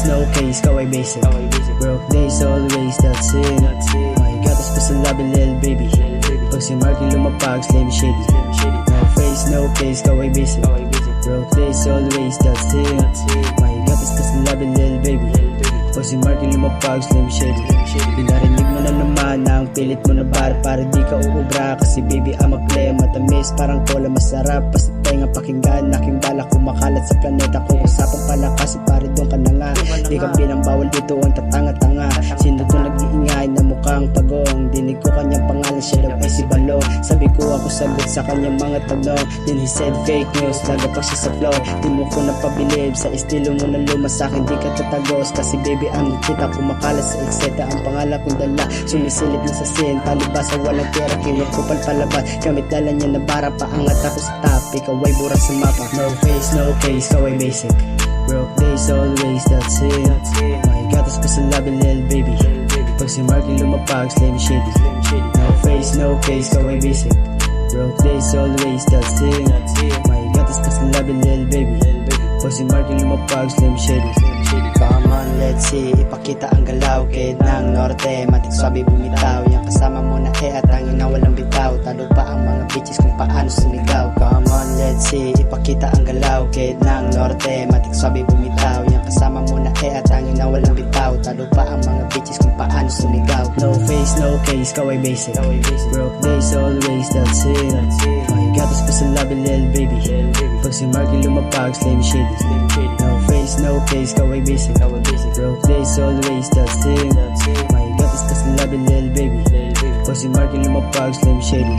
no case, ikaw ay basic. Broke days always, that's it. My God, tas pa sa labi, lil baby. Pag si Marky lumapag, slim shady. No face, no case, ikaw ay basic. Broke days always, that's it. My God, tas pa sa labi, lil baby. Pag si Marky lumapag, slim shady. Pinarinig mo na naman na ang pilit mo na bar, para di ka uubra. Kasi baby, I'm a clay, matamis parang cola, masarap pa sa tenga pakinggan. Aking balak kumakalat sa planeta ko. Usapang palakas, pare doon ka na nga. Di ka binambawal dito ang tatanga-tanga. Sino to nag-iingay na mukhang pagong? Dinig ko kanyang pangalan, siya daw ay si Balong. Sabi ko ako sagot sa kanyang mga tanong. Then he said fake news, lagapak siya sa flow. Di mo ko napabilib, sa estilo mo na luma sa'kin di ka tatagos. Kasi baby, ang nakita kumakalat sa ekseta. Ang pangalan kong dala, sumisilip na sa sin. Palibasa walang pera, kinukupal palabas. Gamit dala niya na bara, paangat ako sa top. Ikaw ay burak sa mapa. No face, no case, ikaw ay basic. Broke days always, that's it. My God, tas pa sa labi, lil baby. Pag si Marky lumapag, slim shady. No face, no case, ikaw ay basic. Broke days always, that's it. My God, tas pa sa labi, lil baby. Pag si Marky lumapag, slim shady. Come on, let's see, ipakita ang galaw. Kid ng norte, matik swabe bumitaw. Yang kasama mo na at ang ina walang bitaw. Talo pa ang mga bitches kung paano sumigaw. Come on, let's see, ipakita ang galaw. Kid ng norte, matik swabe bumitaw. Yang kasama mo na at ang ina walang bitaw. Talo pa ang mga bitches kung paano sumigaw. No face, no case, ikaw ay basic. Broke days always, that's it. My God, tas pa sa labi, lil baby. Pag si Marky lumapag, slim shady. No face, no case, ikaw ay basic. Broke days always, that's it. My God, tas pa sa labi, lil baby. Pag si Marky lumapag, slim shady.